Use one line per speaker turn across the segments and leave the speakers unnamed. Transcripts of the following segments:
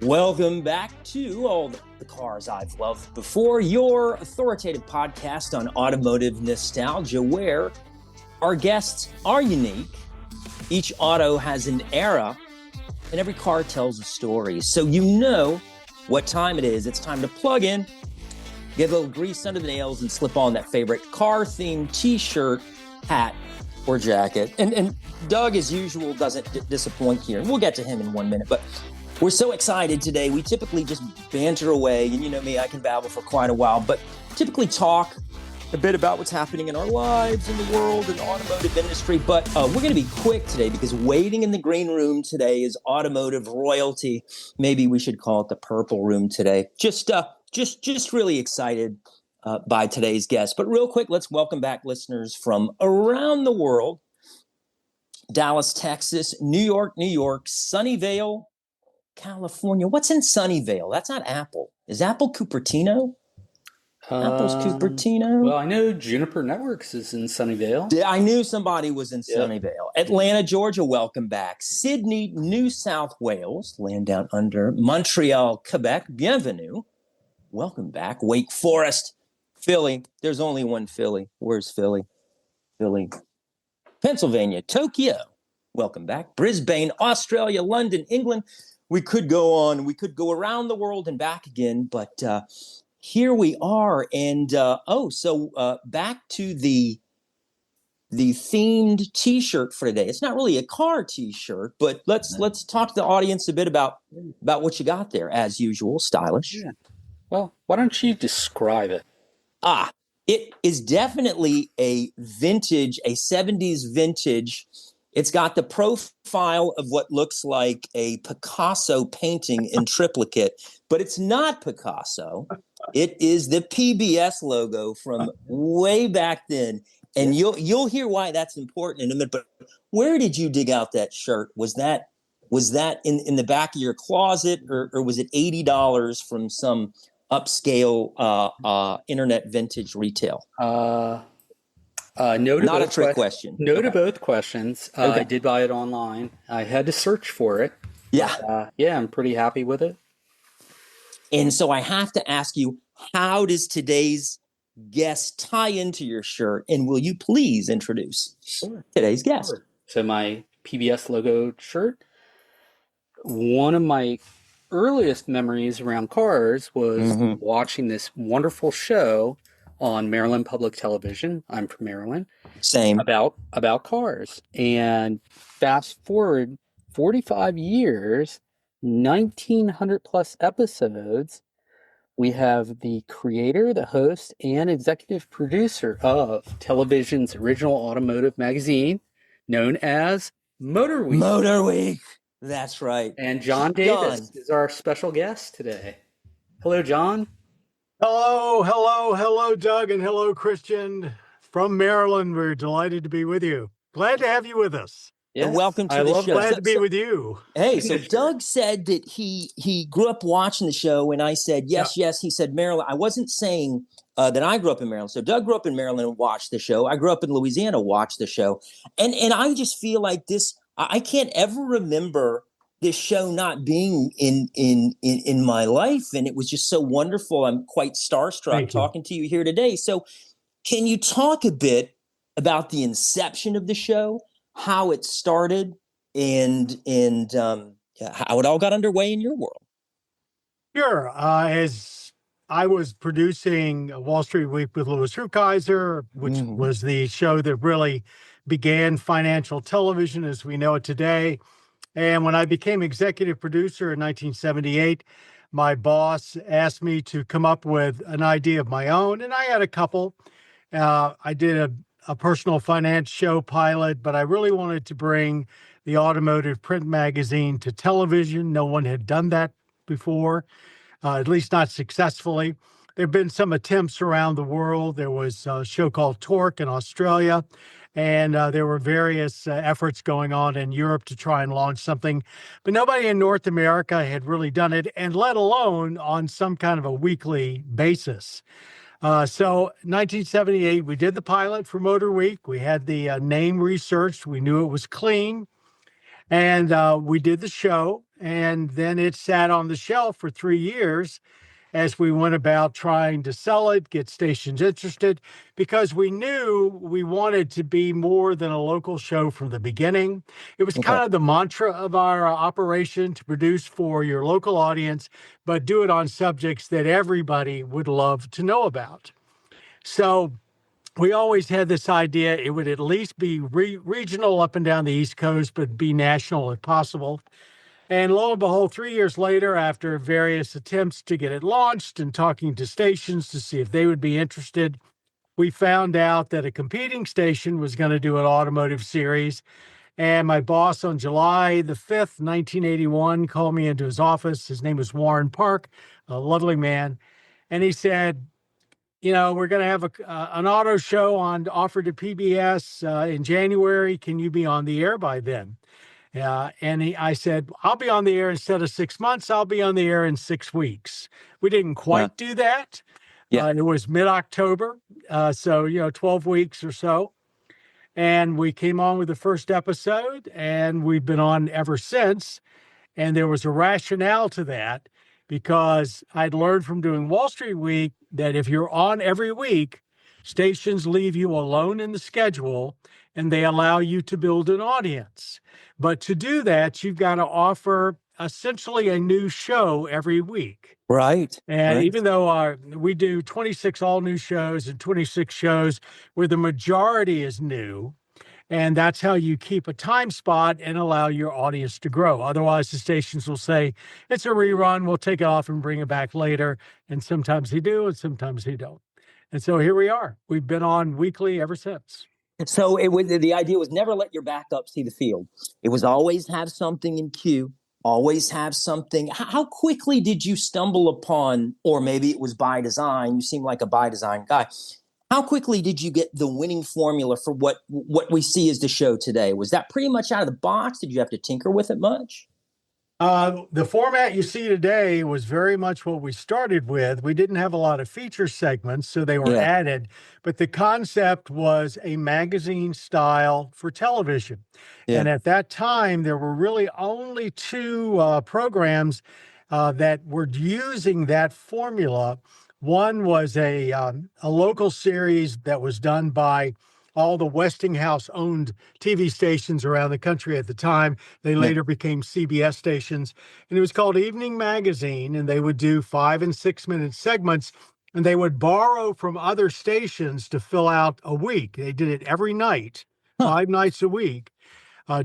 Welcome back to All the Cars I've Loved Before, your authoritative podcast on automotive nostalgia, where our guests are unique. Each auto has an era, and every car tells a story. So you know what time it is. It's time to plug in, get a little grease under the nails, and slip on that favorite car-themed t-shirt, hat, or jacket. And Doug, as usual, doesn't disappoint here. And we'll get to him in 1 minute, but we're so excited today. We typically just banter away, and you know me, I can babble for quite a while, but typically talk a bit about what's happening in our lives, in the world, in the automotive industry. But we're going to be quick today because waiting in the green room today is automotive royalty. Maybe we should call it the purple room today. Just really excited by today's guest. But real quick, let's welcome back listeners from around the world. Dallas, Texas, New York, Sunnyvale, California. What's in Sunnyvale? That's not Apple. Is Apple Cupertino? Apple's Cupertino.
Well, I know Juniper Networks is in Sunnyvale.
Yeah, I knew somebody was in Sunnyvale. Atlanta, Georgia, welcome back. Sydney, New South Wales, land down under. Montreal, Quebec, bienvenue. Welcome back. Wake Forest, Philly. There's only one Philly. Where's Philly? Philly. Pennsylvania, Tokyo. Welcome back. Brisbane, Australia, London, England. We could go on. We could go around the world and back again, but here we are. And back to the themed T-shirt for today. It's not really a car T-shirt, but let's talk to the audience a bit about what you got there. As usual, stylish.
Yeah. Well, why don't you describe it?
It is definitely a 70s vintage. It's got the profile of what looks like a Picasso painting in triplicate, but it's not Picasso. It is the PBS logo from way back then. And you'll hear why that's important in a minute. But where did you dig out that shirt? Was that in the back of your closet, or was it $80 from some upscale internet vintage retail?
No to
Not
both
a trick question.
No to both questions.
Okay.
I did buy it online. I had to search for it.
Yeah.
But, I'm pretty happy with it.
And so I have to ask you, how does today's guest tie into your shirt? And will you please introduce today's guest?
Sure. So my PBS logo shirt, one of my earliest memories around cars was watching this wonderful show on Maryland Public Television. I'm from Maryland.
Same.
About cars. And fast forward 45 years, 1,900 plus episodes, we have the creator, the host, and executive producer of television's original automotive magazine, known as MotorWeek.
MotorWeek. That's right.
And John Davis is our special guest today. Hello, John.
Hello, Doug, and hello, Christian. From Maryland, we're delighted to be with you. Glad to have you with us.
Yes, and welcome to the show.
Glad to be with you.
Hey, so Doug said that he grew up watching the show, and I said, yes. He said, Maryland. I wasn't saying that I grew up in Maryland. So Doug grew up in Maryland and watched the show. I grew up in Louisiana, watched the show. And I just feel like this, I can't ever remember this show not being in my life, and it was just so wonderful. I'm quite starstruck talking to you here today. So can you talk a bit about the inception of the show, how it started, and how it all got underway in your world?
Sure. As I was producing Wall Street Week with Louis Rukeyser, which was the show that really began financial television as we know it today. And when I became executive producer in 1978, my boss asked me to come up with an idea of my own, and I had a couple. I did a personal finance show pilot, but I really wanted to bring the automotive print magazine to television. No one had done that before, at least not successfully. There have been some attempts around the world. There was a show called Torque in Australia. And there were various efforts going on in Europe to try and launch something. But nobody in North America had really done it, and let alone on some kind of a weekly basis. So 1978, we did the pilot for MotorWeek. We had the name researched. We knew it was clean. And we did the show. and then it sat on the shelf for 3 years as we went about trying to sell it, get stations interested, because we knew we wanted to be more than a local show from the beginning. It was
Okay.
kind of the mantra of our operation, to produce for your local audience, but do it on subjects that everybody would love to know about. So we always had this idea it would at least be regional up and down the East Coast, but be national if possible. And lo and behold, 3 years later, after various attempts to get it launched and talking to stations to see if they would be interested, we found out that a competing station was going to do an automotive series. And my boss on July the 5th, 1981, called me into his office. His name was Warren Park, a lovely man. And he said, we're going to have an auto show offered to PBS in January. Can you be on the air by then? I said, I'll be on the air instead of 6 months. I'll be on the air in 6 weeks. We didn't quite do that.
Yeah.
It was mid-October, so 12 weeks or so. And we came on with the first episode, and we've been on ever since. And there was a rationale to that, because I'd learned from doing Wall Street Week that if you're on every week, stations leave you alone in the schedule and they allow you to build an audience. But to do that, you've got to offer essentially a new show every week.
Right.
And
right.
even though we do 26 all new shows and 26 shows where the majority is new, and that's how you keep a time spot and allow your audience to grow. Otherwise, the stations will say, it's a rerun, we'll take it off and bring it back later. And sometimes they do, and sometimes they don't. And so here we are. We've been on weekly ever since.
So the idea was never let your backup see the field. It was always have something in queue, always have something. How quickly did you stumble upon, or maybe it was by design, you seem like a by design guy. How quickly did you get the winning formula for what we see as the show today? Was that pretty much out of the box? Did you have to tinker with it much?
The format you see today was very much what we started with. We didn't have a lot of feature segments, so they were added. But the concept was a magazine style for television. Yeah. And at that time, there were really only two programs that were using that formula. One was a local series that was done by all the Westinghouse-owned TV stations around the country at the time. They later became CBS stations. And it was called Evening Magazine, and they would do 5- and 6-minute segments, and they would borrow from other stations to fill out a week. They did it every night, 5 nights a week,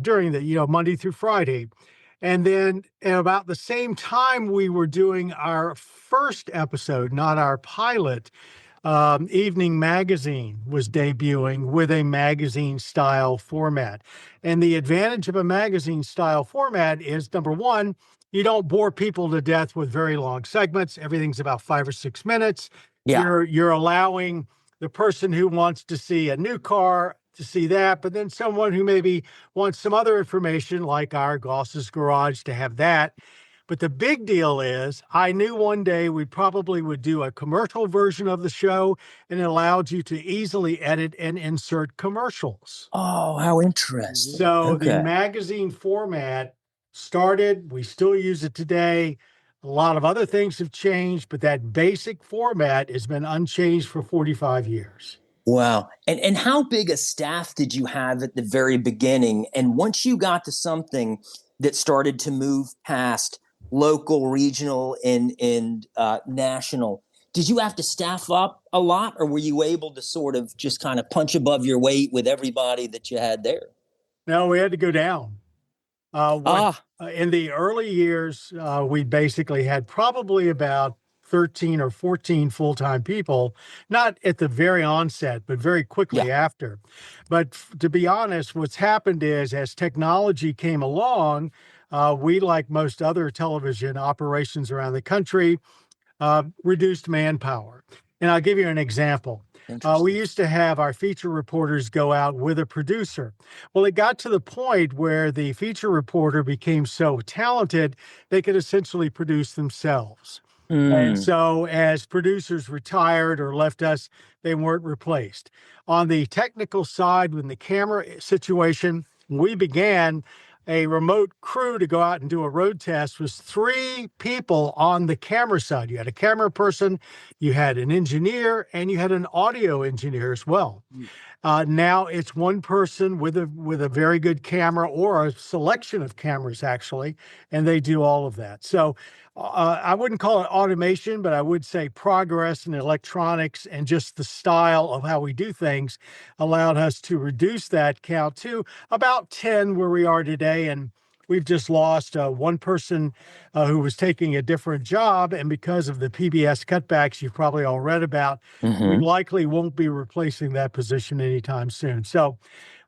during the, Monday through Friday. And then at about the same time we were doing our first episode, not our pilot, Evening Magazine was debuting with a magazine style format. And the advantage of a magazine style format is, number one, you don't bore people to death with very long segments. Everything's about 5 or 6 minutes. Yeah. You're allowing the person who wants to see a new car to see that, but then someone who maybe wants some other information like our Goss's Garage to have that. But the big deal is I knew one day we probably would do a commercial version of the show, and it allowed you to easily edit and insert commercials.
Oh, how interesting.
So the magazine format started, we still use it today. A lot of other things have changed, but that basic format has been unchanged for 45 years.
Wow. And how big a staff did you have at the very beginning? And once you got to something that started to move past local, regional, and national, did you have to staff up a lot, or were you able to sort of just kind of punch above your weight with everybody that you had there?
No, we had to go down. In the early years, we basically had probably about 13 or 14 full-time people, not at the very onset, but very quickly after. But to be honest, what's happened is as technology came along, we, like most other television operations around the country, reduced manpower. And I'll give you an example. We used to have our feature reporters go out with a producer. Well, it got to the point where the feature reporter became so talented, they could essentially produce themselves. And so as producers retired or left us, they weren't replaced. On the technical side, when the camera situation, we began, a remote crew to go out and do a road test was 3 people on the camera side. You had a camera person, you had an engineer, and you had an audio engineer as well. Now it's one person with a very good camera, or a selection of cameras actually, and they do all of that. So I wouldn't call it automation, but I would say progress in electronics and just the style of how we do things allowed us to reduce that count to about 10 where we are today. And we've just lost one person who was taking a different job. And because of the PBS cutbacks you've probably all read about, we likely won't be replacing that position anytime soon. So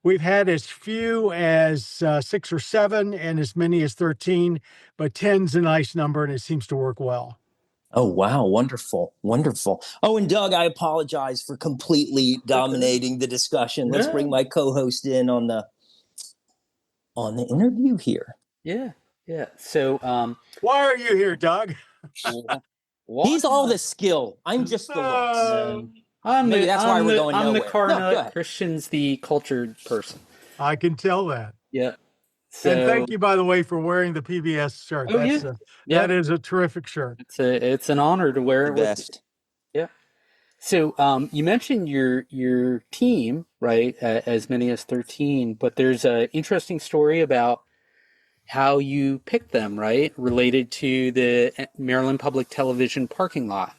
we've had as few as 6 or 7 and as many as 13, but 10's a nice number and it seems to work well.
Oh, wow. Wonderful. Wonderful. Oh, and Doug, I apologize for completely dominating the discussion. Let's bring my co-host in on the interview here.
Yeah. So,
why are you here, Doug?
He's all the skill. I'm just the looks.
Maybe
that's why we're going nowhere.
I'm the car nut. Christian's the cultured person.
I can tell that.
Yeah.
So, and thank you, by the way, for wearing the PBS shirt. That is a terrific shirt.
It's an honor to wear it.
Best.
Yeah. So you mentioned your team, right? As many as 13, but there's an interesting story about how you picked them, right? Related to the Maryland Public Television parking lot.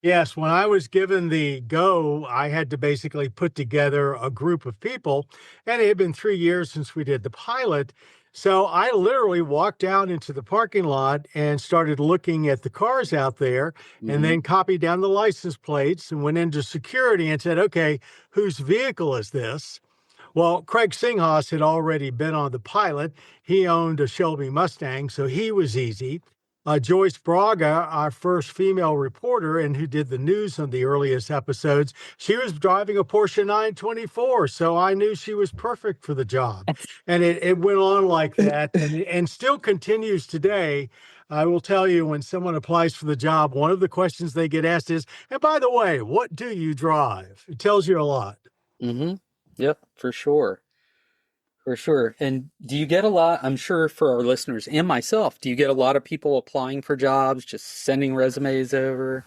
Yes, when I was given the go, I had to basically put together a group of people, and it had been 3 years since we did the pilot. So I literally walked out into the parking lot and started looking at the cars out there, and then copied down the license plates and went into security and said, okay, whose vehicle is this? Well, Craig Singhaus had already been on the pilot. He owned a Shelby Mustang, so he was easy. Joyce Braga, our first female reporter and who did the news on the earliest episodes, she was driving a Porsche 924, so I knew she was perfect for the job. And it went on like that and still continues today. I will tell you, when someone applies for the job, one of the questions they get asked is, and by the way, what do you drive? It tells you a lot.
Yep, for sure. For sure. And do you get a lot, I'm sure for our listeners and myself, do you get a lot of people applying for jobs, just sending resumes over?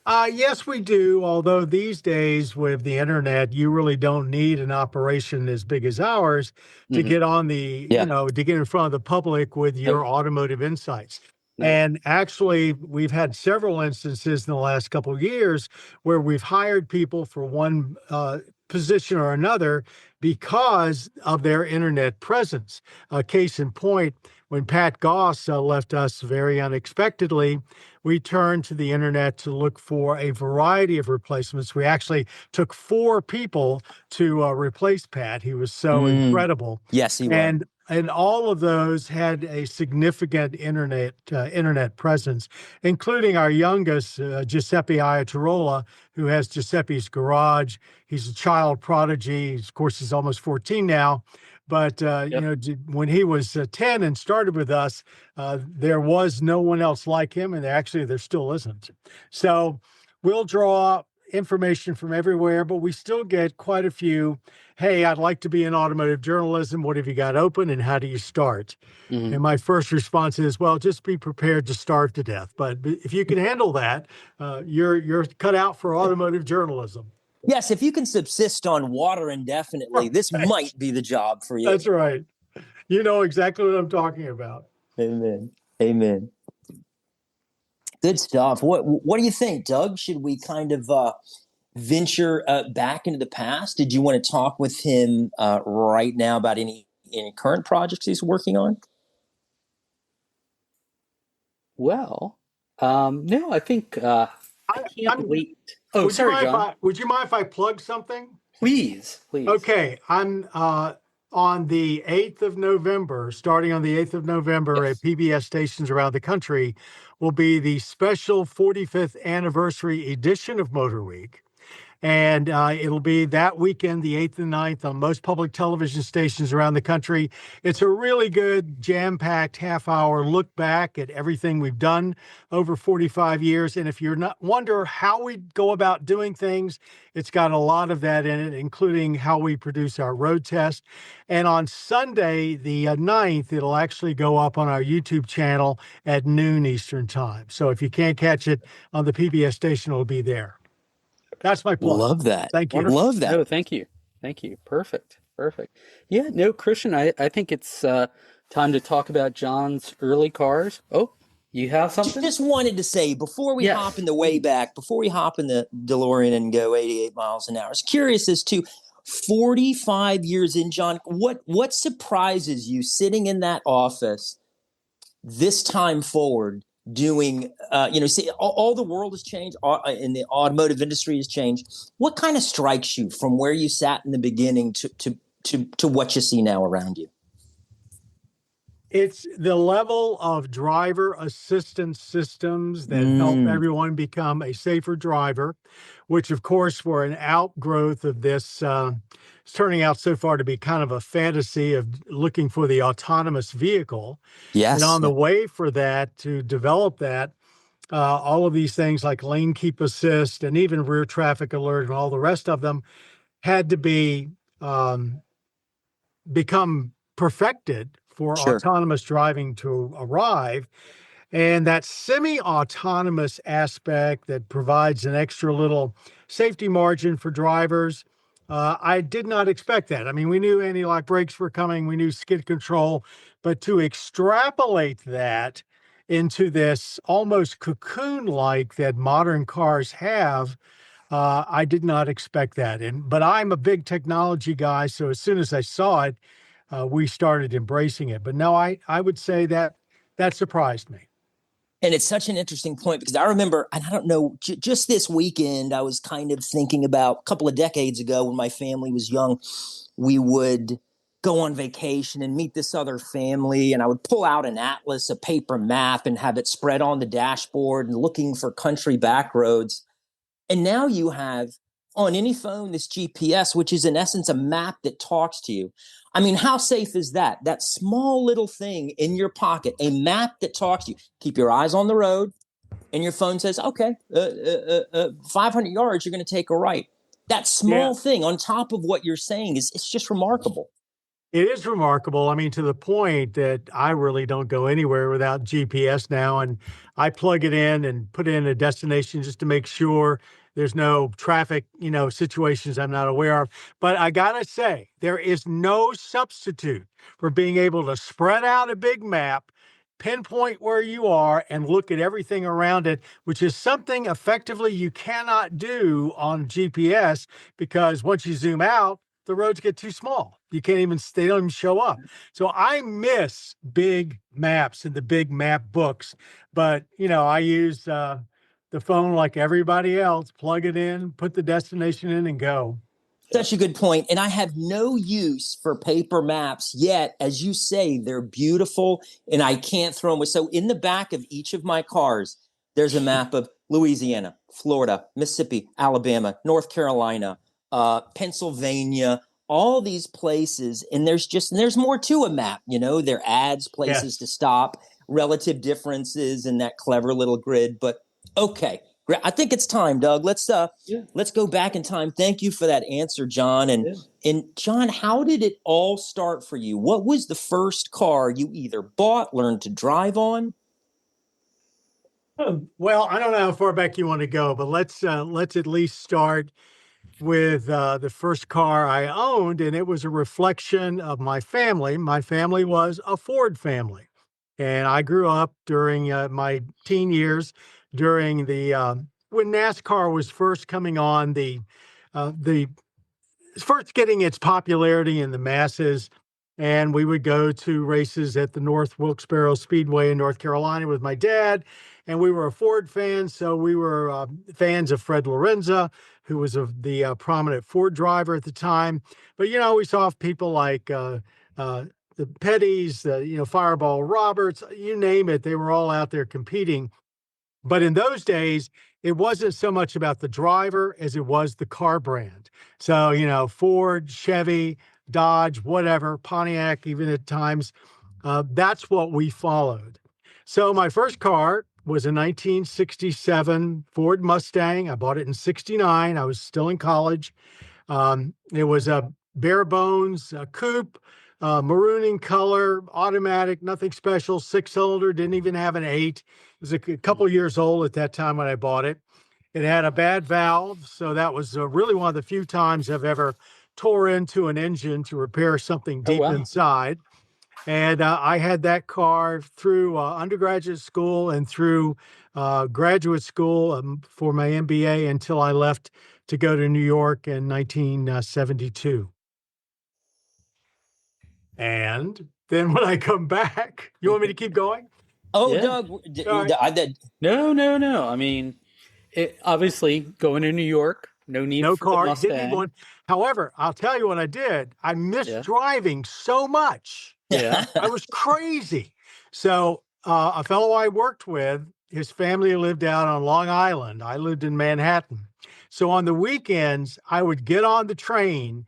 Yes, we do. Although these days with the internet, you really don't need an operation as big as ours to get on the, to get in front of the public with your automotive insights. And actually, we've had several instances in the last couple of years where we've hired people for one position or another because of their internet presence. Case in point, when Pat Goss left us very unexpectedly, we turned to the internet to look for a variety of replacements. We actually took 4 people to replace Pat. He was so incredible.
Yes, he was.
And all of those had a significant internet presence, including our youngest, Giuseppe Iatarola, who has Giuseppe's Garage. He's a child prodigy. Of course, he's almost 14 now. But, when he was 10 and started with us, there was no one else like him. And actually, there still isn't. So we'll draw information from everywhere, but we still get quite a few. Hey, I'd like to be in automotive journalism. What have you got open and how do you start? And my first response is, well, just be prepared to starve to death. But if you can handle that, you're cut out for automotive journalism.
Yes, if you can subsist on water indefinitely, this might be the job for you.
That's right. You know exactly what I'm talking about.
Amen. Amen. Good stuff. What do you think, Doug? Should we kind of venture back into the past? Did you want to talk with him right now about any current projects he's working on?
Well, no, I think I can't wait. Oh, sorry, John.
Would you mind if I plug something?
Please.
Okay, I'm on the 8th of November, starting on the 8th of November at PBS stations around the country, will be the special 45th anniversary edition of MotorWeek. And it'll be that weekend, the 8th and 9th, on most public television stations around the country. It's a really good, jam-packed half-hour look back at everything we've done over 45 years. And if you're not wonder how we go about doing things, it's got a lot of that in it, including how we produce our road test. And on Sunday, the 9th, it'll actually go up on our YouTube channel at noon Eastern time. So if you can't catch it on the PBS station, it'll be there. That's my plug.
Love that.
Thank you.
Wonderful.
Love that.
No, thank you. Thank you. Perfect. Perfect. Yeah, no, Christian, I think it's time to talk about John's early cars. Oh, you have something?
Just wanted to say, before we hop in the Wayback, before we hop in the DeLorean and go 88 miles an hour, I was curious as to 45 years in, John, what surprises you sitting in that office this time forward doing, see, all the world has changed, and the automotive industry has changed. What kind of strikes you from where you sat in the beginning to what you see now around you?
It's the level of driver assistance systems that help everyone become a safer driver, which, of course, were an outgrowth of this. It's turning out so far to be kind of a fantasy of looking for the autonomous vehicle.
Yes.
And on the way for that, to develop that, all of these things like lane keep assist and even rear traffic alert and all the rest of them had to be become perfected for autonomous driving to arrive. And that semi-autonomous aspect that provides an extra little safety margin for drivers, I did not expect that. I mean, we knew anti-lock brakes were coming, we knew skid control, but to extrapolate that into this almost cocoon-like that modern cars have, I did not expect that. But I'm a big technology guy, so as soon as I saw it, we started embracing it. But no, I would say that surprised me.
And it's such an interesting point because I remember, and I don't know, just this weekend, I was kind of thinking about a couple of decades ago when my family was young, we would go on vacation and meet this other family, and I would pull out an atlas, a paper map, and have it spread on the dashboard and looking for country back roads. And now you have on any phone this GPS, which is in essence a map that talks to you. I mean, how safe is that? That small little thing in your pocket, a map that talks to you. Keep your eyes on the road, and your phone says, okay, 500 yards, you're going to take a right. That small thing on top of what you're saying it's just remarkable.
It is remarkable. I mean, to the point that I really don't go anywhere without GPS now. And I plug it in and put in a destination just to make sure there's no traffic, situations I'm not aware of. But I got to say, there is no substitute for being able to spread out a big map, pinpoint where you are, and look at everything around it, which is something effectively you cannot do on GPS because once you zoom out, the roads get too small. They don't even show up. So I miss big maps and the big map books, but I use the phone like everybody else, plug it in, put the destination in and go.
Such a good point. And I have no use for paper maps yet. As you say, they're beautiful and I can't throw them away. So in the back of each of my cars, there's a map of Louisiana, Florida, Mississippi, Alabama, North Carolina, Pennsylvania, all these places. And there's more to a map. There adds places to stop, relative differences in that clever little grid. But okay, I think it's time, Doug. Let's go back in time. Thank you for that answer, John. And John, how did it all start for you? What was the first car you either bought, learned to drive on?
Well, I don't know how far back you want to go, but let's at least start with the first car I owned, and it was a reflection of my family. My family was a Ford family, and I grew up during my teen years during the when NASCAR was first coming on, the first getting its popularity in the masses. And we would go to races at the North Wilkes-Barre Speedway in North Carolina with my dad. And we were a Ford fan, so we were fans of Fred Lorenza, who was the prominent Ford driver at the time. But, we saw people like the Pettys, Fireball Roberts, you name it. They were all out there competing. But in those days, it wasn't so much about the driver as it was the car brand. So, you know, Ford, Chevy, Dodge, whatever, Pontiac, even at times, that's what we followed. So my first car was a 1967 Ford Mustang. I bought it in 69. I was still in college. It was a bare bones coupe, maroon in color, automatic, nothing special, 6-cylinder, didn't even have an 8. It was a couple years old at that time when I bought it. It had a bad valve, so that was really one of the few times I've ever tore into an engine to repair something deep inside. And I had that car through undergraduate school and through graduate school for my MBA until I left to go to New York in 1972. And then when I come back, you want me to keep going?
Oh,
Yeah.
Doug,
Right. No. I mean, obviously going to New York, no need for
car,
the Mustang.
didn't need one. However, I'll tell you what I did. I missed driving so much.
Yeah.
I was crazy. So a fellow I worked with, his family lived out on Long Island. I lived in Manhattan. So on the weekends, I would get on the train,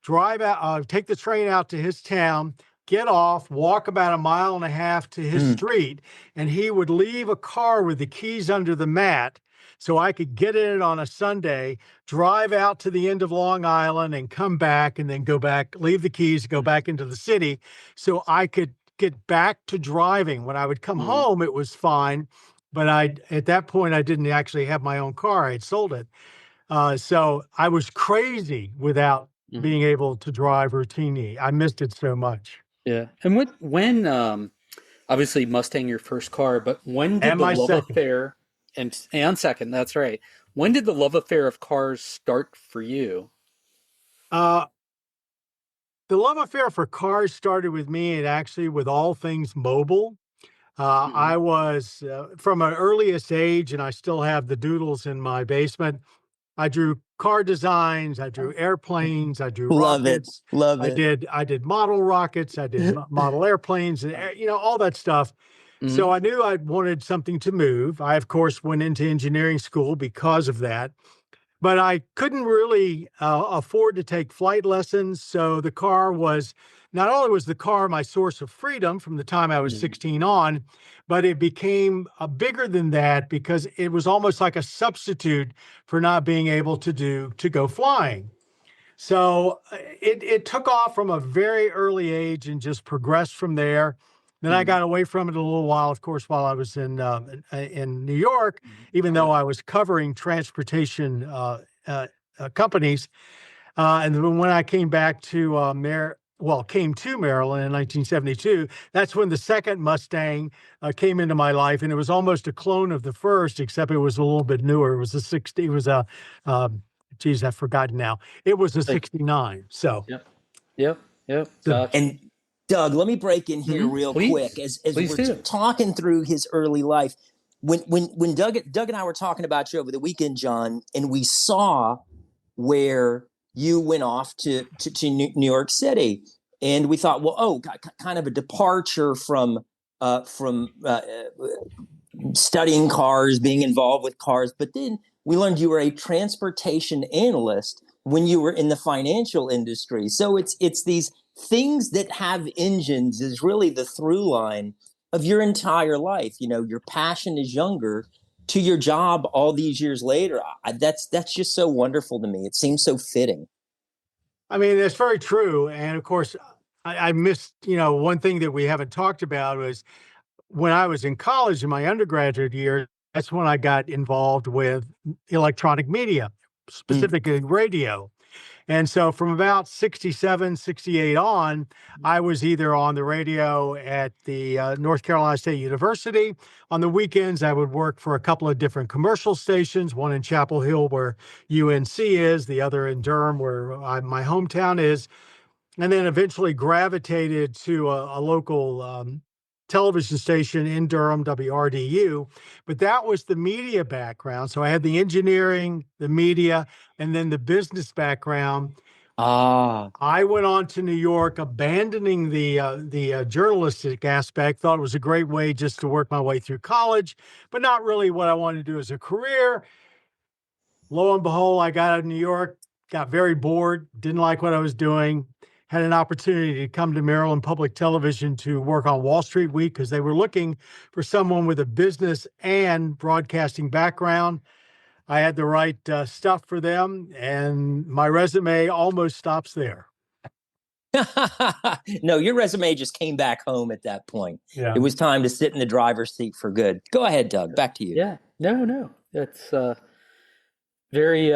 drive out, take the train out to his town, get off, walk about 1.5 miles to his street, and he would leave a car with the keys under the mat so I could get in it on a Sunday, drive out to the end of Long Island and come back and then go back, leave the keys, go back into the city so I could get back to driving. When I would come home, it was fine. But at that point, I didn't actually have my own car. I had sold it. So I was crazy without being able to drive routinely. I missed it so much.
Yeah. And when obviously Mustang your first car, but when did the love affair and second, that's right. When did the love affair of cars start for you?
The love affair for cars started with me and actually with all things mobile. I was from an earliest age, and I still have the doodles in my basement. I drew car designs, I drew airplanes, I drew rockets.
Love it.
I did model rockets, I did model airplanes, and all that stuff. So I knew I wanted something to move. I, of course, went into engineering school because of that. But I couldn't really afford to take flight lessons. So the car was, not only was the car my source of freedom from the time I was 16 on, but it became bigger than that because it was almost like a substitute for not being able to go flying. So it took off from a very early age and just progressed from there. Then I got away from it a little while, of course, while I was in New York, even though I was covering transportation companies. And then when I came back to came to Maryland in 1972, that's when the second Mustang came into my life, and it was almost a clone of the first, except it was a little bit newer. It was a 60. It was a geez, I've forgotten now. It was a 69. So.
Yep. Gotcha.
And Doug, let me break in here real quick as we're talking through his early life. When Doug and I were talking about you over the weekend, John, and we saw where you went off to New York City, and we thought, well, kind of a departure from studying cars, being involved with cars, but then we learned you were a transportation analyst when you were in the financial industry. So it's these things that have engines is really the through line of your entire life. Your passion is younger to your job all these years later. That's just so wonderful to me. It seems so fitting.
I mean, that's very true. And of course, I missed, one thing that we haven't talked about was when I was in college in my undergraduate year, that's when I got involved with electronic media, specifically radio. And so from about 67, 68 on, I was either on the radio at the North Carolina State University. On the weekends, I would work for a couple of different commercial stations, one in Chapel Hill where UNC is, the other in Durham where my hometown is, and then eventually gravitated to a local television station in Durham, WRDU, but that was the media background. So I had the engineering, the media, and then the business background. I went on to New York, abandoning the journalistic aspect. Thought it was a great way just to work my way through college, but not really what I wanted to do as a career. Lo and behold, I got out of New York, got very bored, didn't like what I was doing, had an opportunity to come to Maryland Public Television to work on Wall Street Week because they were looking for someone with a business and broadcasting background. I had the right stuff for them, and my resume almost stops there.
No, your resume just came back home at that point.
Yeah.
It was time to sit in the driver's seat for good. Go ahead, Doug. Back to you.
Yeah. No. That's very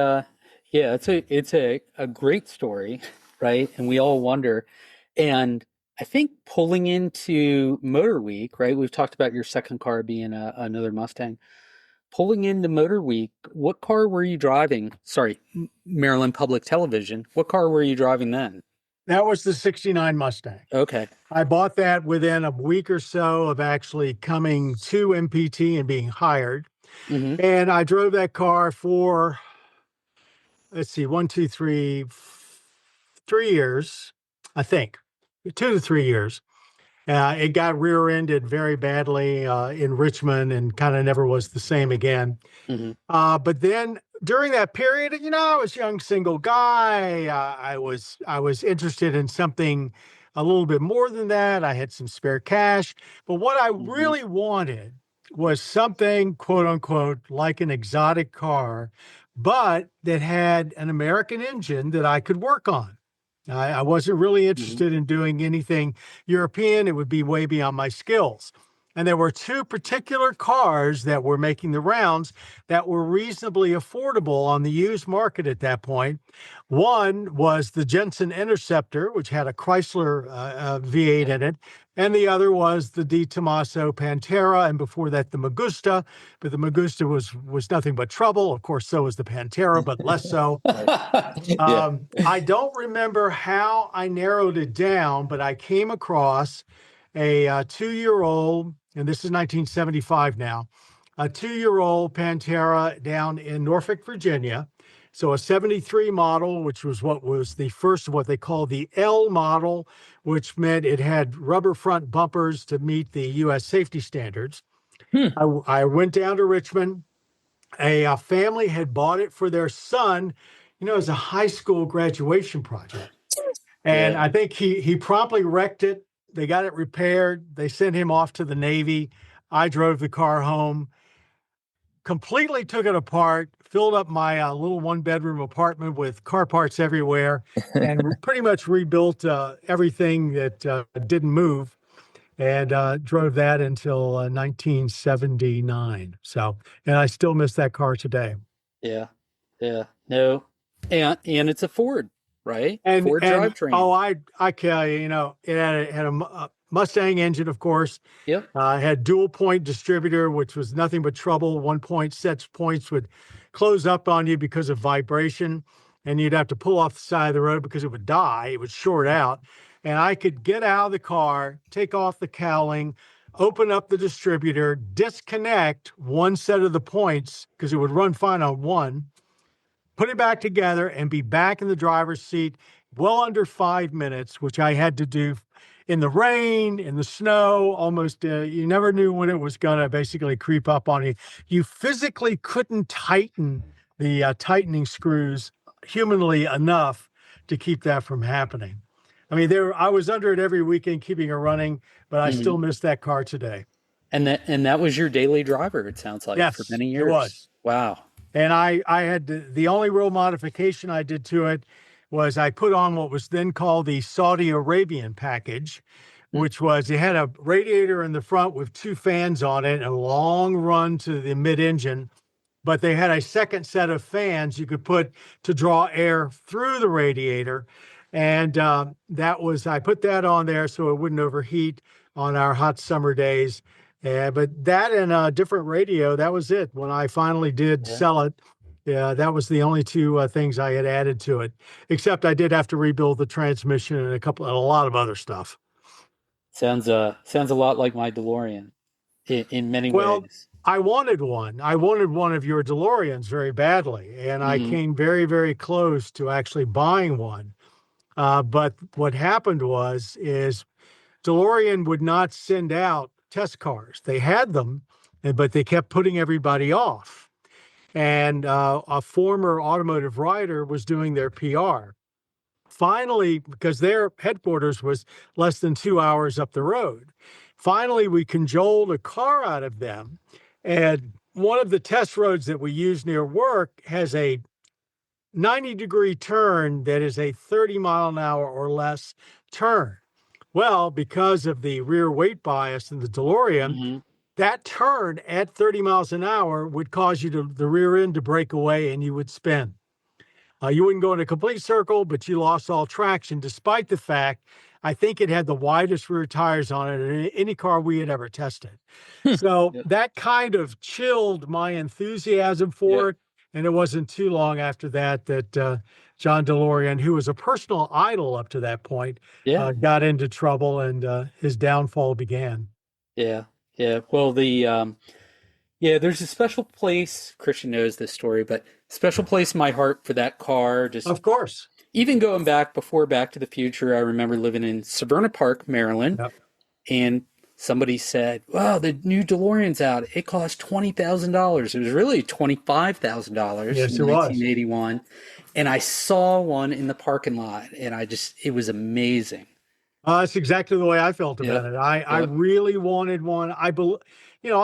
it's a great story, right? And we all wonder. And I think pulling into MotorWeek, right? We've talked about your second car being another Mustang. Pulling into MotorWeek, what car were you driving? Sorry, Maryland Public Television. What car were you driving then?
That was the 69 Mustang.
Okay.
I bought that within a week or so of actually coming to MPT and being hired.
Mm-hmm.
And I drove that car for, let's see, 3 years, I think, 2 to 3 years. It got rear-ended very badly in Richmond and kind of never was the same again.
Mm-hmm.
But then during that period, I was a young single guy. I was interested in something a little bit more than that. I had some spare cash. But what I really wanted was something, quote unquote, like an exotic car, but that had an American engine that I could work on. I wasn't really interested in doing anything European. It would be way beyond my skills. And there were two particular cars that were making the rounds that were reasonably affordable on the used market at that point. One was the Jensen Interceptor, which had a Chrysler V8 in it. And the other was the Tomaso Pantera, and before that, the Magusta. But the Magusta was nothing but trouble. Of course, so was the Pantera, but less so. I don't remember how I narrowed it down, but I came across a 2-year-old, and this is 1975 now, a 2-year-old Pantera down in Norfolk, Virginia. So a 73 model, which was what was the first of what they call the L model, which meant it had rubber front bumpers to meet the U.S. safety standards. I went down to Richmond. A family had bought it for their son, as a high school graduation project. And I think he promptly wrecked it. They got it repaired. They sent him off to the Navy. I drove the car home, completely took it apart, filled up my little one-bedroom apartment with car parts everywhere, and pretty much rebuilt everything that didn't move, and drove that until 1979. So, and I still miss that car today.
Yeah. No, and it's a Ford, right?
And
Ford drivetrain.
Oh, I tell you, it had a Mustang engine, of course.
Yep.
Had dual point distributor, which was nothing but trouble. One point sets points would close up on you because of vibration, and you'd have to pull off the side of the road because it would die. It would short out. And I could get out of the car, take off the cowling, open up the distributor, disconnect one set of the points because it would run fine on one, put it back together, and be back in the driver's seat well under 5 minutes, which I had to do in the rain, in the snow, almost. You never knew when it was going to basically creep up on you. You physically couldn't tighten the tightening screws humanly enough to keep that from happening. I mean, I was under it every weekend, keeping it running, but I still miss that car today.
And that was your daily driver, it sounds like,
yes,
for many years.
It was.
Wow.
And I had the only real modification I did to it was I put on what was then called the Saudi Arabian package, which was, it had a radiator in the front with 2 fans on it, and a long run to the mid-engine, but they had a second set of fans you could put to draw air through the radiator. And I put that on there so it wouldn't overheat on our hot summer days. But that and a different radio, that was it. When I finally did sell it, that was the only 2 things I had added to it, except I did have to rebuild the transmission and a lot of other stuff.
Sounds a lot like my DeLorean in many ways.
I wanted one. I wanted one of your DeLoreans very badly, and I came very, very close to actually buying one. But what happened is DeLorean would not send out test cars. They had them, but they kept putting everybody off. And a former automotive writer was doing their PR. Finally, because their headquarters was less than 2 hours up the road, finally we cajoled a car out of them. And one of the test roads that we use near work has a 90-degree turn that is a 30 mile an hour or less turn. Well, because of the rear weight bias in the DeLorean, that turn at 30 miles an hour would cause the rear end to break away and you would spin. You wouldn't go in a complete circle, but you lost all traction, despite the fact I think it had the widest rear tires on it in any car we had ever tested. So that kind of chilled my enthusiasm for it. And it wasn't too long after that John DeLorean, who was a personal idol up to that point, got into trouble and his downfall began.
Yeah. Well, there's a special place. Christian knows this story, but special place in my heart for that car. Just
of course.
Even going back before Back to the Future, I remember living in Severna Park, Maryland, and somebody said, "Wow, the new DeLorean's out. It cost $20,000." It was really $25,000 in 1981, and I saw one in the parking lot, and it was amazing.
That's exactly the way I felt about it. I really wanted one. I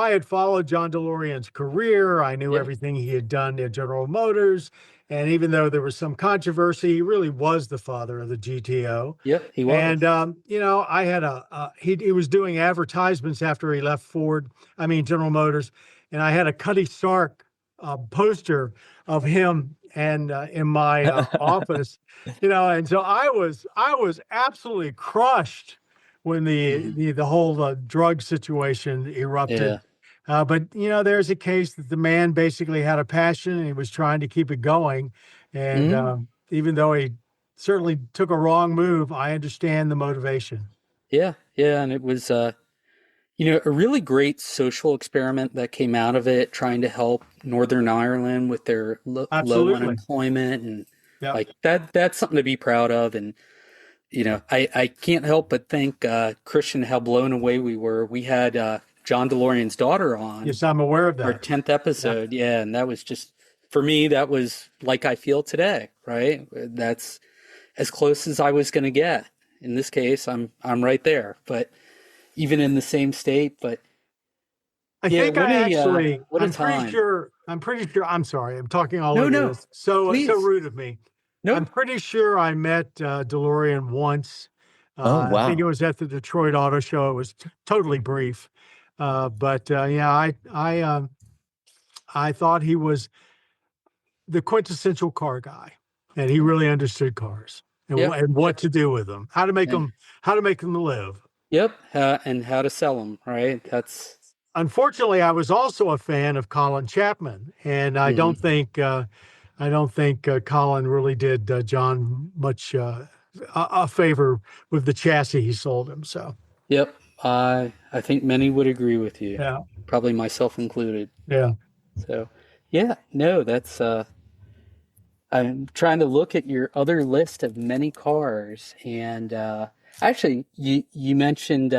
had followed John DeLorean's career. I knew everything he had done at General Motors. And even though there was some controversy, he really was the father of the GTO.
Yep, he was.
And, I had he was doing advertisements after he left General Motors. And I had a Cutty Sark poster of him and in my office, and so I was absolutely crushed when the whole drug situation erupted. But there's a case that the man basically had a passion and he was trying to keep it going. And even though he certainly took a wrong move, I understand the motivation.
Yeah. And it was, a really great social experiment that came out of it, trying to help Northern Ireland with their low unemployment. And like that's something to be proud of. And, I can't help but think, Christian, how blown away we were. We had, John DeLorean's daughter on.
Yes, I'm aware of that.
Our 10th episode. Yeah. And that was just, for me, that was like I feel today, right? That's as close as I was going to get. In this case, I'm right there, but even in the same state. But
I'm pretty sure, I'm sorry, I'm talking all over this. So rude of me.
Nope.
I'm pretty sure I met DeLorean once.
Wow.
I think it was at the Detroit Auto Show. It was totally brief. I thought he was the quintessential car guy, and he really understood cars and what to do with them, how to make them live.
Yep, and how to sell them. Right. That's
unfortunately, I was also a fan of Colin Chapman, and I don't think Colin really did John much a favor with the chassis he sold him. So.
Yep. I think many would agree with you.
Yeah.
Probably myself included.
Yeah.
So, that's, I'm trying to look at your other list of many cars. And actually, you mentioned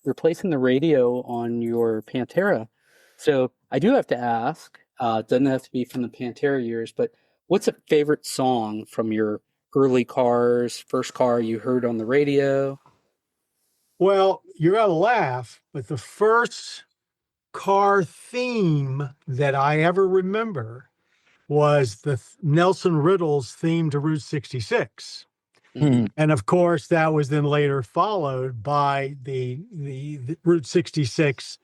replacing the radio on your Pantera. So I do have to ask, it doesn't have to be from the Pantera years, but what's a favorite song from your early cars, first car you heard on the radio?
Well, you're going to laugh, but the first car theme that I ever remember was the Nelson Riddle's theme to Route 66. And of course, that was then later followed by the Route 66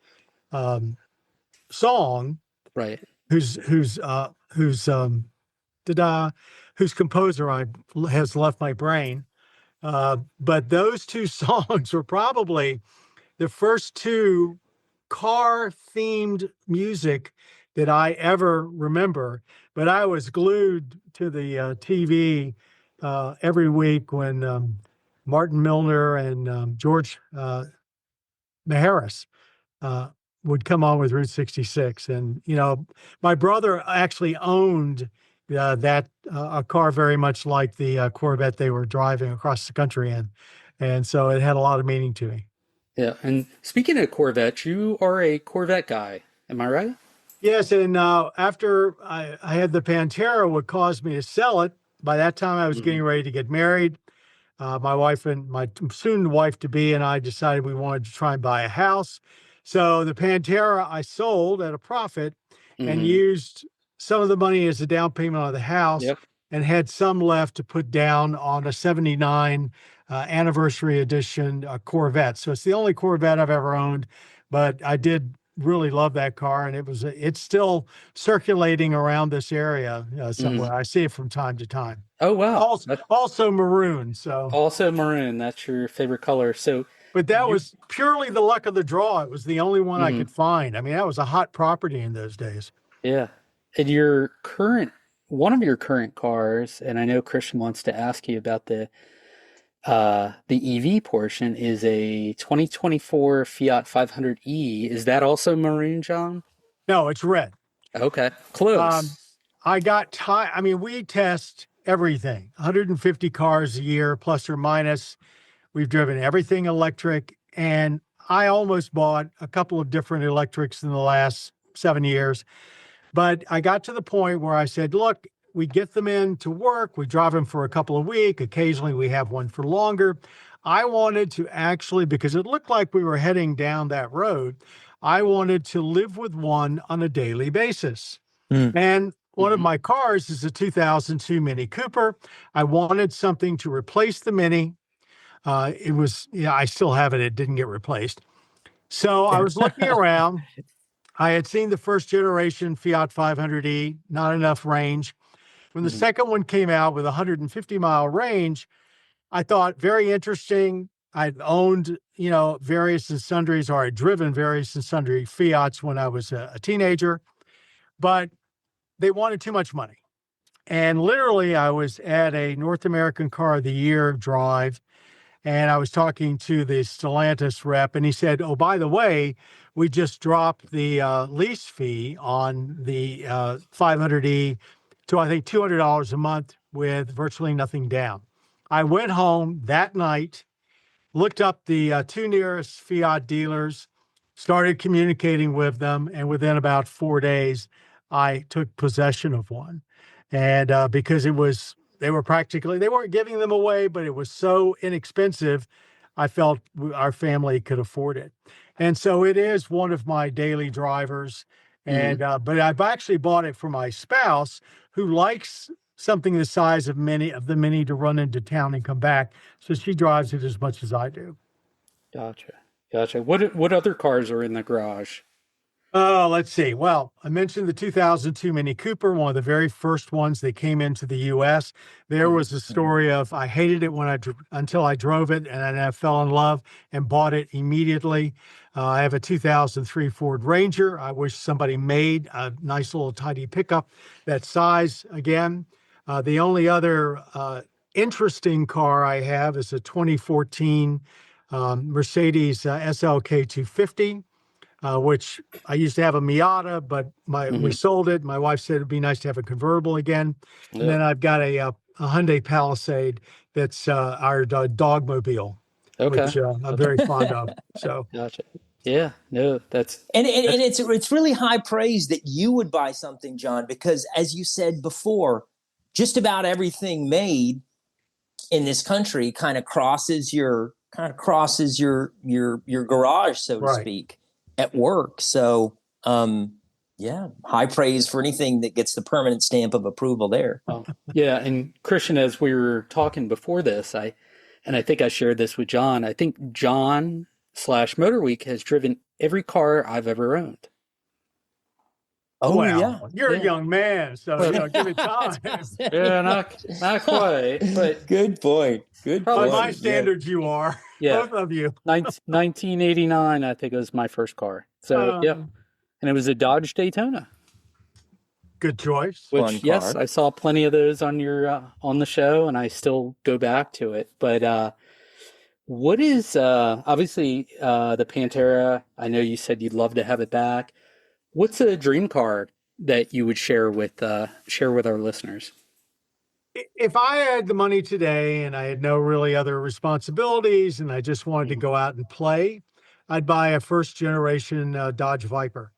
song,
right?
Whose composer has left my brain. But those two songs were probably the first two car-themed music that I ever remember. But I was glued to the TV every week when Martin Milner and George Maharis would come on with Route 66. And, my brother actually owned a car very much like the Corvette they were driving across the country in. And so it had a lot of meaning to me.
Yeah. And speaking of Corvette, you are a Corvette guy. Am I right?
Yes, and after I had the Pantera, what caused me to sell it, by that time I was getting ready to get married. My wife and my soon wife to be and I decided we wanted to try and buy a house. So the Pantera I sold at a profit and used some of the money as a down payment on the house
Yep.
and had some left to put down on a 79 anniversary edition Corvette. So it's the only Corvette I've ever owned, but I did really love that car, and it's still circulating around this area somewhere. I see it from time to time.
Oh, wow.
Also maroon. So
Also maroon. That's your favorite color. So,
but that was purely the luck of the draw. It was the only one I could find. I mean, that was a hot property in those days.
Yeah. And one of your current cars, and I know Christian wants to ask you about the EV portion, is a 2024 Fiat 500e. Is that also maroon, John?
No, it's red.
Okay. Close.
I got time. I mean, we test everything, 150 cars a year, plus or minus. We've driven everything electric, and I almost bought a couple of different electrics in the last 7 years. But I got to the point where I said, look, we get them in to work. We drive them for a couple of weeks. Occasionally we have one for longer. I wanted to actually, because it looked like we were heading down that road, I wanted to live with one on a daily basis. And one of my cars is a 2002 Mini Cooper. I wanted something to replace the Mini. I still have it. It didn't get replaced. So I was looking around. I had seen the first generation Fiat 500e, not enough range. When the second one came out with a 150-mile range, I thought, very interesting. I'd owned, various and sundries, or I'd driven various and sundry Fiats when I was a teenager, but they wanted too much money. And literally, I was at a North American Car of the Year drive, and I was talking to the Stellantis rep, and he said, oh, by the way, we just dropped the lease fee on the 500e to, I think, $200 a month with virtually nothing down. I went home that night, looked up the two nearest Fiat dealers, started communicating with them, and within about 4 days, I took possession of one. And because they weren't giving them away, but it was so inexpensive, I felt our family could afford it. And so it is one of my daily drivers. And but I've actually bought it for my spouse, who likes something the size of the Mini to run into town and come back. So she drives it as much as I do.
Gotcha. What other cars are in the garage?
Oh, let's see. Well, I mentioned the 2002 Mini Cooper, one of the very first ones that came into the U.S. There was a story of I hated it until I drove it, and then I fell in love and bought it immediately. I have a 2003 Ford Ranger. I wish somebody made a nice little tidy pickup that size again. The only other interesting car I have is a 2014 Mercedes SLK 250. Which I used to have a Miata, but we sold it. My wife said it'd be nice to have a convertible again. Yeah. And then I've got a Hyundai Palisade that's our dogmobile, which I'm very fond of. So,
gotcha. Yeah, no, that's
it's really high praise that you would buy something, John, because as you said before, just about everything made in this country kind of crosses your garage, so to speak, at work. So, high praise for anything that gets the permanent stamp of approval there.
Yeah. And Christian, as we were talking before this, I think I shared this with John. I think John / MotorWeek has driven every car I've ever owned.
Oh, well, you're a young man, so give it time.
Yeah, not quite, but
good point.
By my standards, you are. Yeah, both of you.
1989, I think it was my first car. So and it was a Dodge Daytona.
Good choice.
Which yes, I saw plenty of those on your on the show, and I still go back to it. But what is obviously the Pantera? I know you said you'd love to have it back. What's a dream car that you would share with our listeners?
If I had the money today and I had no really other responsibilities and I just wanted to go out and play, I'd buy a first generation Dodge Viper.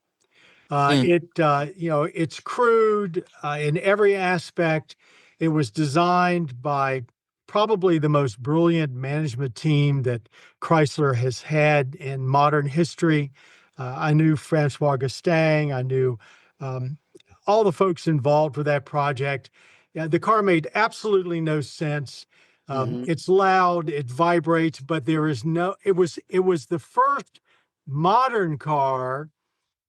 It's crude in every aspect. It was designed by probably the most brilliant management team that Chrysler has had in modern history. I knew Francois Gastang. I knew um, all the folks involved with that project. Yeah, the car made absolutely no sense. It's loud, it vibrates, but there is no. It was the first modern car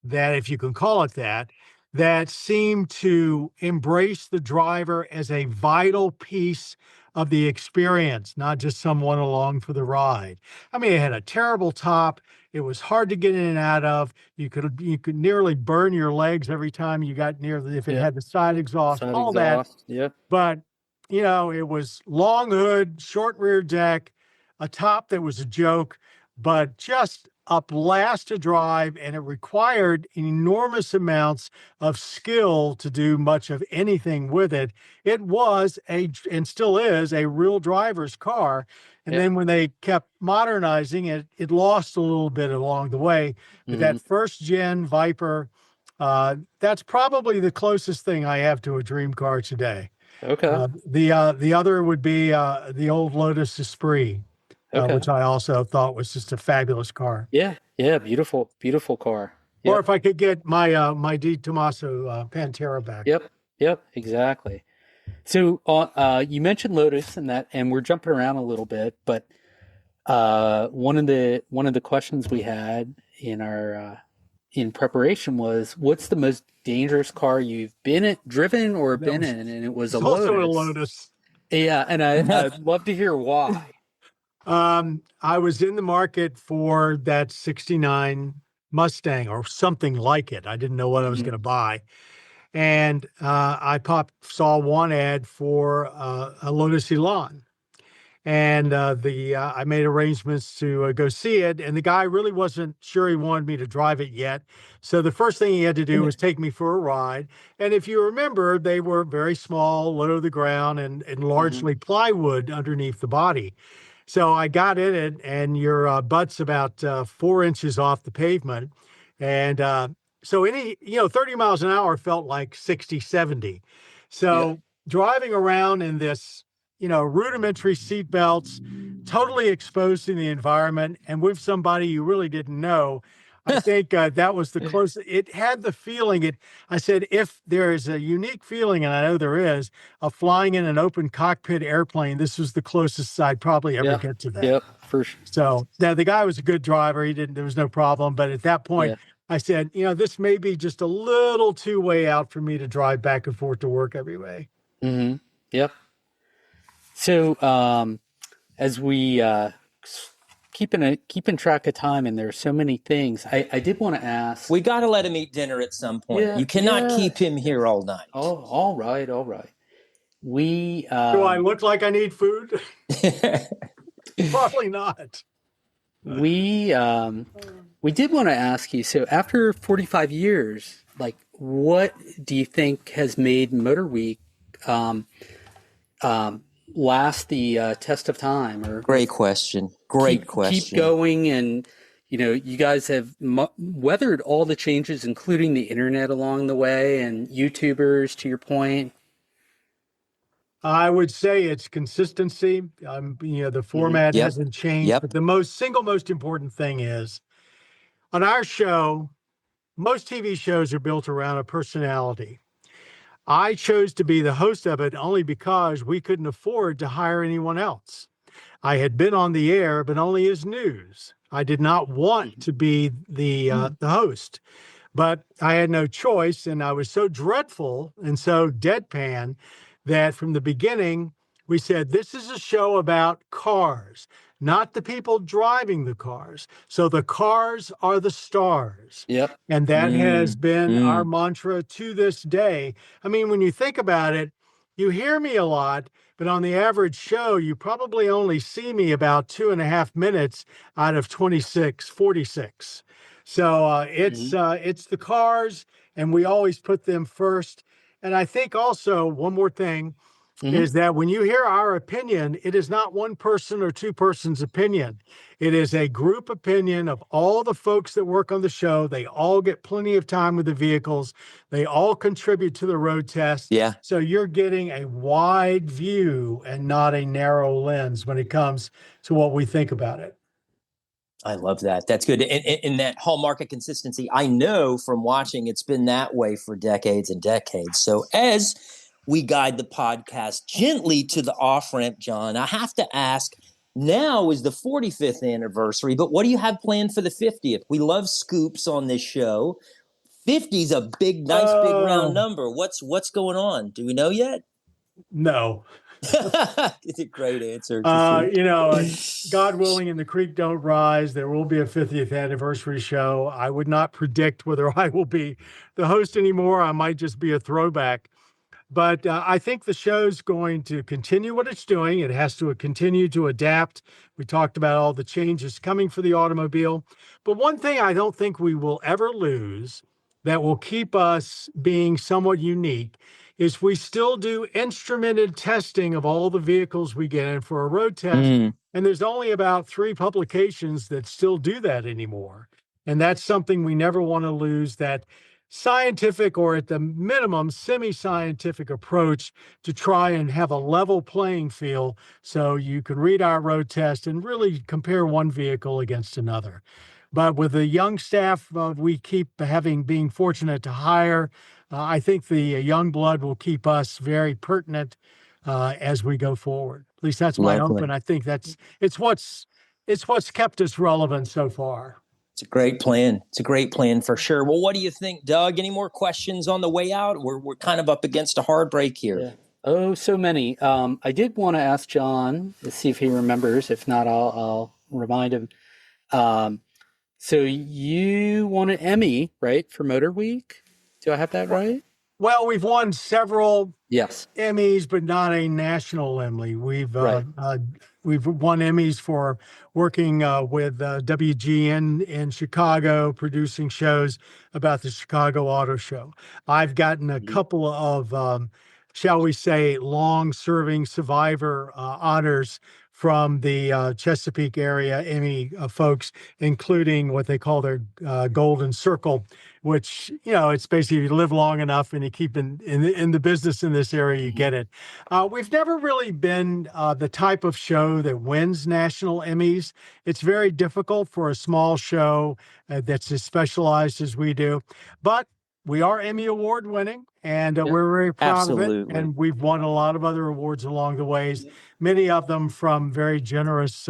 that, if you can call it that, that seemed to embrace the driver as a vital piece of the experience, not just someone along for the ride. I mean, it had a terrible top. It was hard to get in and out of. You could nearly burn your legs every time you got near if it
Yep.
had the side exhaust,
Side
all that.
exhaust. Yep.
But, it was long hood, short rear deck, a top that was a joke, but just a blast to drive. And it required enormous amounts of skill to do much of anything with it. It was and still is, a real driver's car. And
Yep.
then when they kept modernizing it, it lost a little bit along the way. But that first gen Viper, that's probably the closest thing I have to a dream car today.
Okay.
The other would be the old Lotus Esprit,
Okay.
which I also thought was just a fabulous car.
Yeah. Yeah. Beautiful, beautiful car.
Or
Yep.
if I could get my D Tomaso Pantera back.
Yep. Yep. Exactly. So you mentioned Lotus and we're jumping around a little bit, but one of the questions we had in our in preparation was, what's the most dangerous car you've driven or been in? And it was a Lotus.
Also a Lotus.
Yeah, and I'd love to hear why.
I was in the market for that 69 Mustang or something like it. I didn't know what I was going to buy. And I saw one ad for a Lotus Elan. And I made arrangements to go see it. And the guy really wasn't sure he wanted me to drive it yet. So the first thing he had to do was take me for a ride. And if you remember, they were very small, low to the ground, and largely plywood underneath the body. So I got in it, and your butt's about 4 inches off the pavement. And so 30 miles an hour felt like 60, 70. So driving around in this, rudimentary seat belts, totally exposed in the environment, and with somebody you really didn't know, I think that was the closest. It had the feeling. I said, if there is a unique feeling, and I know there is, of flying in an open cockpit airplane, this was the closest I'd probably ever get to that.
Yep, for sure.
So now the guy was a good driver. There was no problem. But at that point, I said, this may be just a little too way out for me to drive back and forth to work every way.
Mm-hmm. Yep. So as we keeping track of time, and there's so many things, I did want to ask.
We got to let him eat dinner at some point.
Yeah,
you cannot keep him here all night.
Oh, all right. We
do I look like I need food? Probably not.
We did want to ask you, so after 45 years, like, what do you think has made MotorWeek last the test of time? Or
Great question.
Keep going, and you guys have weathered all the changes, including the internet along the way, and YouTubers, to your point.
I would say it's consistency. The format hasn't changed, but the single most important thing is, on our show, most TV shows are built around a personality. I chose to be the host of it only because we couldn't afford to hire anyone else. I had been on the air, but only as news. I did not want to be the host, but I had no choice. And I was so dreadful and so deadpan that from the beginning, we said, this is a show about cars, not the people driving the cars. So the cars are the stars.
Yep.
And that has been our mantra to this day. I mean, when you think about it, you hear me a lot, but on the average show, you probably only see me about 2.5 minutes out of 46. So
Mhm.
it's the cars, and we always put them first. And I think also one more thing
Mhm.
is that when you hear our opinion, it is not one person or two persons' opinion. It is a group opinion of all the folks that work on the show. They all get plenty of time with the vehicles. They all contribute to the road test.
Yeah.
So you're getting a wide view and not a narrow lens when it comes to what we think about it.
I love that. That's good. And that hallmark of consistency, I know from watching, it's been that way for decades and decades. So as we guide the podcast gently to the off ramp, John, I have to ask, now is the 45th anniversary, but what do you have planned for the 50th? We love scoops on this show. 50 is a big, nice, big round
Oh,
number. What's going on? Do we know yet?
no.
It's a great answer, Christian.
God willing, and the creek don't rise, there will be a 50th anniversary show. I would not predict whether I will be the host anymore. I might just be a throwback. But I think the show's going to continue what it's doing. It has to continue to adapt. We talked about all the changes coming for the automobile. But one thing I don't think we will ever lose that will keep us being somewhat unique is we still do instrumented testing of all the vehicles we get in for a road test. And there's only about 3 publications that still do that anymore. And that's something we never want to lose, that scientific, or at the minimum semi-scientific approach to try and have a level playing field so you can read our road test and really compare one vehicle against another. But with the young staff we keep being fortunate to hire, I think the young blood will keep us very pertinent as we go forward. At least that's my hope,
Lovely.
and I think it's what's kept us relevant so far.
It's a great plan. It's a great plan for sure. Well, what do you think, Doug? Any more questions on the way out? We're kind of up against a hard break here.
Yeah. Oh, so many. I did want to ask John to see if he remembers. If not, I'll remind him. So you won an Emmy, right, for MotorWeek? Do I have that right?
Well, we've won several
Yes.
Emmys, but not a national Emmy.
Right.
We've won Emmys for working with WGN in Chicago, producing shows about the Chicago Auto Show. I've gotten a couple of, shall we say, long-serving survivor honors from the Chesapeake area Emmy folks, including what they call their Golden Circle, which, it's basically you live long enough and you keep in the business in this area, you get it. We've never really been the type of show that wins national Emmys. It's very difficult for a small show that's as specialized as we do, but we are Emmy Award winning, and we're very proud of it. And we've won a lot of other awards along the ways, many of them from very generous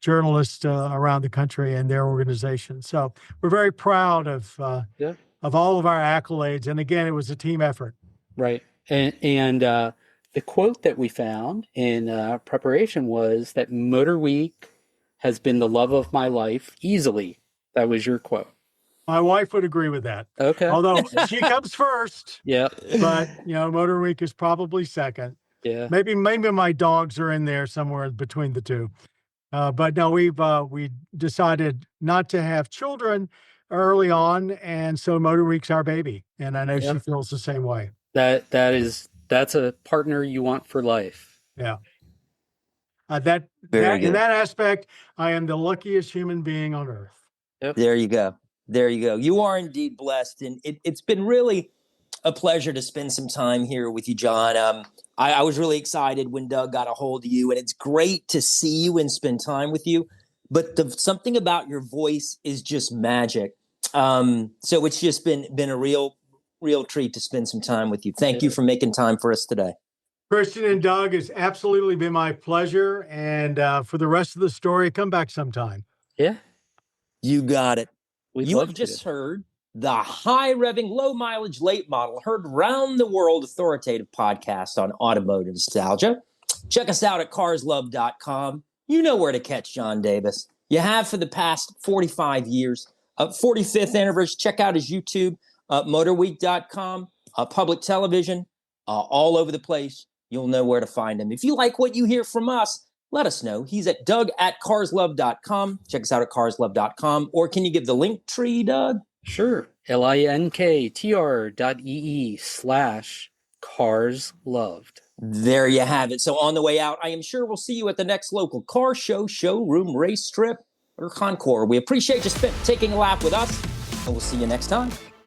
journalists around the country and their organizations. So we're very proud of all of our accolades. And again, it was a team effort.
Right. And the quote that we found in preparation was that MotorWeek has been the love of my life easily. That was your quote.
My wife would agree with that.
Okay.
Although she comes first.
Yeah.
But, MotorWeek is probably second.
Yeah.
Maybe my dogs are in there somewhere between the two. But no, we decided not to have children early on, and so MotorWeek's our baby, and I know she feels the same way.
That's a partner you want for life.
Yeah. In that aspect, I am the luckiest human being on earth.
Yep. There you go. You are indeed blessed, and it's been really a pleasure to spend some time here with you, John. I was really excited when Doug got a hold of you, and it's great to see you and spend time with you. But something about your voice is just magic. So it's just been a real treat to spend some time with you. Thank you for making time for us today.
Christian and Doug, it's absolutely been my pleasure. And for the rest of the story, come back sometime.
Yeah.
You got it. You have just heard the high-revving, low-mileage, late model, heard round the world authoritative podcast on automotive nostalgia. Check us out at carslove.com. You know where to catch John Davis. You have for the past 45 years. 45th anniversary. Check out his YouTube, motorweek.com, public television, all over the place. You'll know where to find him. If you like what you hear from us, let us know. He's at Doug@carslove.com. Check us out at carslove.com. Or can you give the link tree, Doug?
Sure. linktr.ee/carsloved.
There you have it. So on the way out, I am sure we'll see you at the next local car show, showroom, race strip, or concours. We appreciate you taking a lap with us, and we'll see you next time.